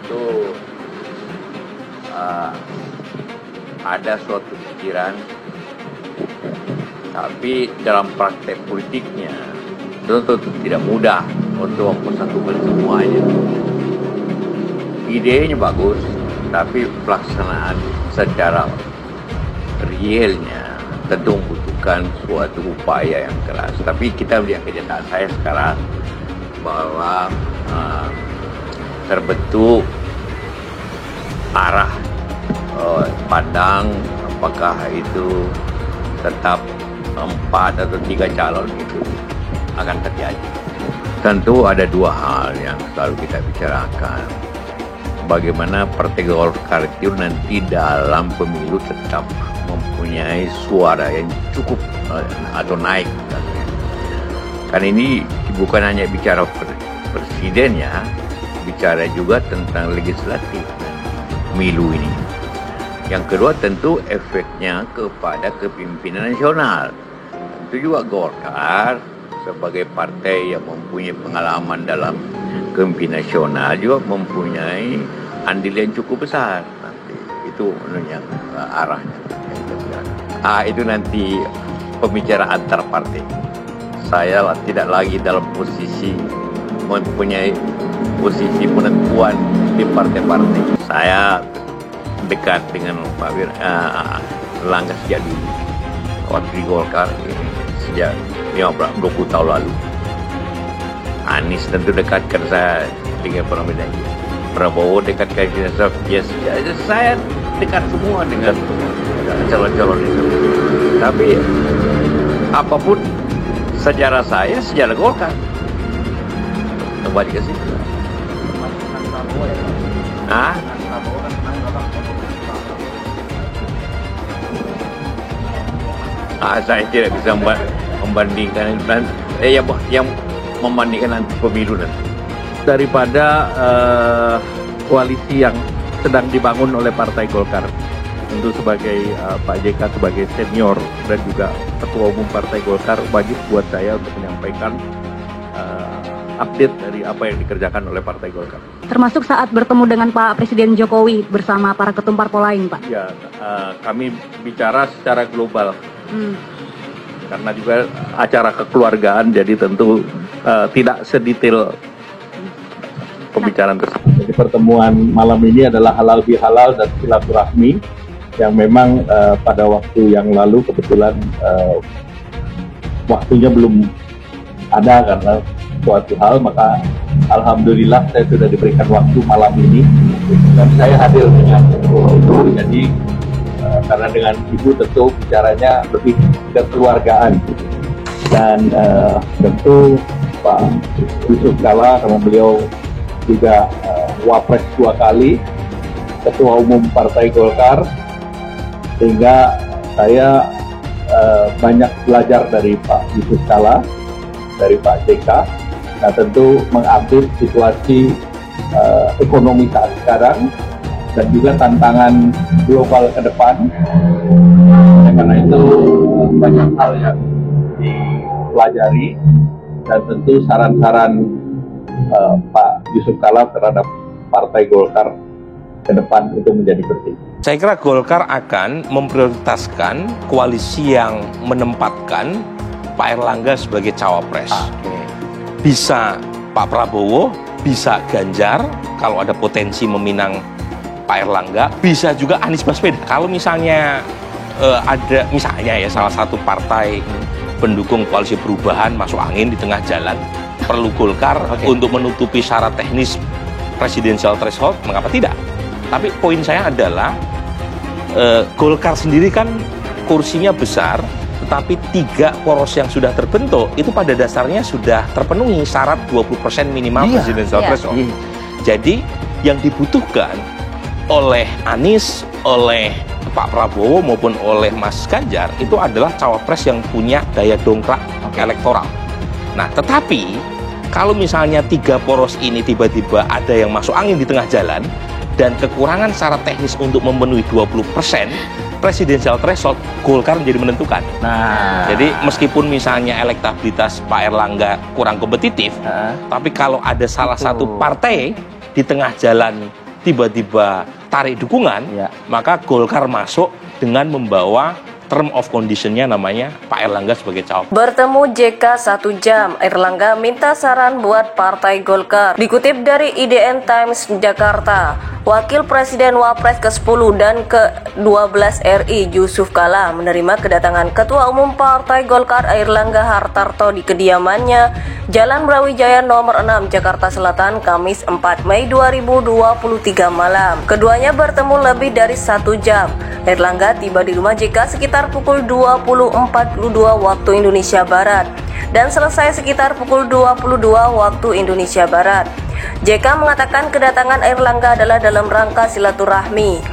tentu ada suatu pikiran, tapi dalam praktek politiknya tentu tidak mudah untuk mempersatukan semuanya. Idenya bagus, tapi pelaksanaan secara realnya tentu membutuhkan suatu upaya yang keras. Tapi kita melihat kenyataan saya sekarang bahwa terbentuk arah pandang apakah itu tetap 4 atau 3 calon itu akan terjadi. Tentu ada dua hal yang selalu kita bicarakan. Bagaimana Partai Golkar itu nanti dalam pemilu tetap mempunyai suara yang cukup atau naik. Kan ini bukan hanya bicara presiden ya, bicara juga tentang legislatif pemilu ini. Yang kedua tentu efeknya kepada kepemimpinan nasional. Tentu juga Golkar sebagai partai yang mempunyai pengalaman dalam kepemimpinan nasional juga mempunyai andil yang cukup besar. Nanti itu yang arahnya. Itu nanti pembicaraan antar partai. Saya tidak lagi dalam posisi mempunyai posisi penentuan di partai-partai. Saya dekat dengan Pak Erlangga sejak dulu. Waktu di Golkar sejak 20 tahun lalu. Anies tentu dekatkan saya dengan Prabowo. Prabowo dekatkan saya. Saya dekat semua dengan calon-calon itu. Tapi apapun sejarah saya, sejarah Golkar. Kembali ke situ. Saya tidak bisa membandingkan yang membandingkan nanti pemilu nanti. Daripada koalisi yang sedang dibangun oleh Partai Golkar, tentu sebagai Pak JK sebagai senior dan juga Ketua Umum Partai Golkar, wajib buat saya untuk menyampaikan update dari apa yang dikerjakan oleh Partai Golkar. Termasuk saat bertemu dengan Pak Presiden Jokowi bersama para ketum parpol lain, Pak? Ya, kami bicara secara global. Karena juga acara kekeluargaan, jadi tentu tidak sedetail pembicaraan tersebut. Jadi pertemuan malam ini adalah halal bihalal dan silaturahmi yang memang pada waktu yang lalu kebetulan waktunya belum ada karena suatu hal, maka alhamdulillah saya sudah diberikan waktu malam ini dan saya hadir dengan itu. Jadi karena dengan ibu tentu bicaranya lebih kekeluargaan dan tentu Pak Yusuf Kalla karena beliau juga wapres 2 kali, Ketua Umum Partai Golkar, sehingga saya banyak belajar dari Pak Yusuf Kalla, dari Pak JK. Nah tentu mengupdate situasi ekonomi saat sekarang dan juga tantangan global ke depan. Karena itu banyak hal yang dipelajari dan tentu saran-saran Pak Yusuf Kalla terhadap Partai Golkar ke depan itu menjadi penting. Saya kira Golkar akan memprioritaskan koalisi yang menempatkan Pak Erlangga sebagai cawapres. Bisa Pak Prabowo, bisa Ganjar kalau ada potensi meminang Pak Erlangga, bisa juga Anies Baswedan. Kalau misalnya ada misalnya ya salah satu partai pendukung koalisi perubahan masuk angin di tengah jalan, perlu Golkar untuk menutupi syarat teknis presidensial threshold, mengapa tidak? Tapi poin saya adalah Golkar sendiri kan kursinya besar, tetapi 3 poros yang sudah terbentuk itu pada dasarnya sudah terpenuhi syarat 20% minimal presidensial threshold. Jadi yang dibutuhkan oleh Anies, oleh Pak Prabowo maupun oleh Mas Ganjar itu adalah cawapres yang punya daya dongkrak elektoral. Nah, tetapi kalau misalnya 3 poros ini tiba-tiba ada yang masuk angin di tengah jalan dan kekurangan syarat teknis untuk memenuhi 20% presidensial threshold, Golkar menjadi menentukan. Nah, jadi meskipun misalnya elektabilitas Pak Erlangga kurang kompetitif, tapi kalau ada salah satu partai di tengah jalan tiba-tiba tarik dukungan, maka Golkar masuk dengan membawa term of condition-nya namanya Pak Erlangga sebagai cawapres. Bertemu JK 1 jam, Erlangga minta saran buat Partai Golkar. Dikutip dari IDN Times Jakarta, Wakil Presiden Wapres ke-10 dan ke-12 RI Yusuf Kala menerima kedatangan Ketua Umum Partai Golkar Airlangga Hartarto di kediamannya Jalan Brawijaya nomor 6 Jakarta Selatan Kamis 4 Mei 2023 malam. Keduanya bertemu lebih dari 1 jam. Erlangga tiba di rumah JK sekitar pukul 20.42 waktu Indonesia Barat dan selesai sekitar pukul 22 waktu Indonesia Barat. JK mengatakan kedatangan Erlangga adalah dalam rangka silaturahmi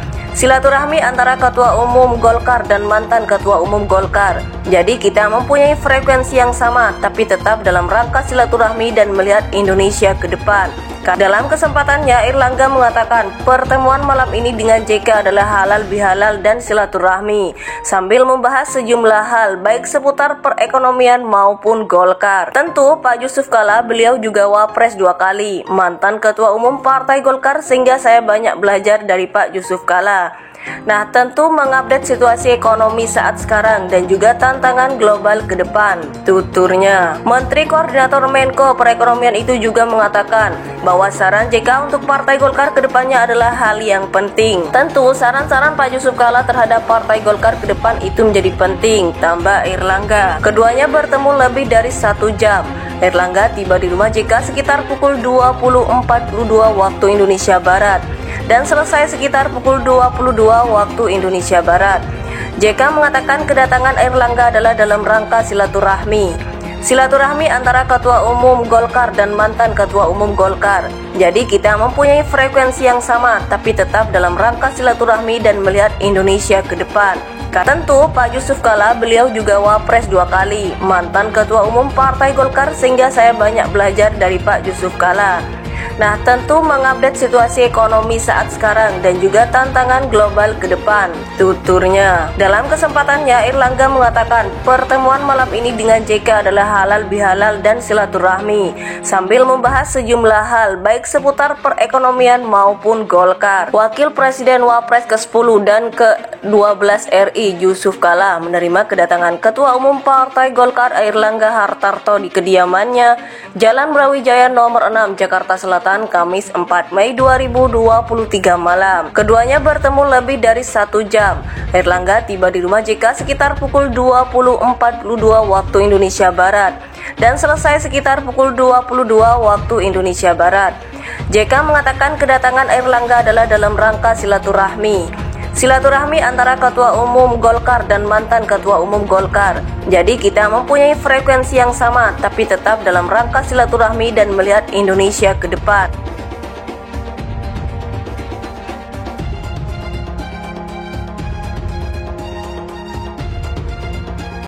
antara Ketua Umum Golkar dan mantan Ketua Umum Golkar. Jadi kita mempunyai frekuensi yang sama, tapi tetap dalam rangka silaturahmi dan melihat Indonesia ke depan. Dalam kesempatannya, Erlangga mengatakan pertemuan malam ini dengan JK adalah halal bihalal dan silaturahmi, sambil membahas sejumlah hal baik seputar perekonomian maupun Golkar. Tentu Pak Yusuf Kala, beliau juga Wapres 2 kali, mantan Ketua Umum Partai Golkar, sehingga saya banyak belajar dari Pak Yusuf Kala. Nah, tentu mengupdate situasi ekonomi saat sekarang dan juga tantangan global ke depan, tuturnya. Menteri Koordinator Menko Perekonomian itu juga mengatakan bahwa saran JK untuk Partai Golkar ke depannya adalah hal yang penting. Tentu saran-saran Pak Yusuf Kala terhadap Partai Golkar ke depan itu menjadi penting, tambah Erlangga. Keduanya bertemu lebih dari 1 jam. Erlangga tiba di rumah JK sekitar pukul 20.42 waktu Indonesia Barat dan selesai sekitar pukul 22 waktu Indonesia Barat. JK mengatakan kedatangan Erlangga adalah dalam rangka silaturahmi antara Ketua Umum Golkar dan mantan Ketua Umum Golkar. Jadi kita mempunyai frekuensi yang sama, tapi tetap dalam rangka silaturahmi dan melihat Indonesia ke depan. Tentu Pak Yusuf Kala, beliau juga Wapres 2 kali, mantan Ketua Umum Partai Golkar, sehingga saya banyak belajar dari Pak Yusuf Kala. Nah, tentu mengupdate situasi ekonomi saat sekarang dan juga tantangan global ke depan, tuturnya. Dalam kesempatannya, Erlangga mengatakan pertemuan malam ini dengan JK adalah halal bihalal dan silaturahmi, sambil membahas sejumlah hal baik seputar perekonomian maupun Golkar. Wakil Presiden Wapres ke-10 dan ke-12 RI Yusuf Kala menerima kedatangan Ketua Umum Partai Golkar Airlangga Hartarto di kediamannya Jalan Brawijaya nomor 6 Jakarta Selatan Kamis 4 Mei 2023 malam. Keduanya bertemu lebih dari 1 jam. Erlangga tiba di rumah JK sekitar pukul 20.42 waktu Indonesia Barat dan selesai sekitar pukul 22 waktu Indonesia Barat. JK mengatakan kedatangan Erlangga adalah dalam rangka silaturahmi antara Ketua Umum Golkar dan mantan Ketua Umum Golkar. Jadi kita mempunyai frekuensi yang sama, tapi tetap dalam rangka silaturahmi dan melihat Indonesia ke depan.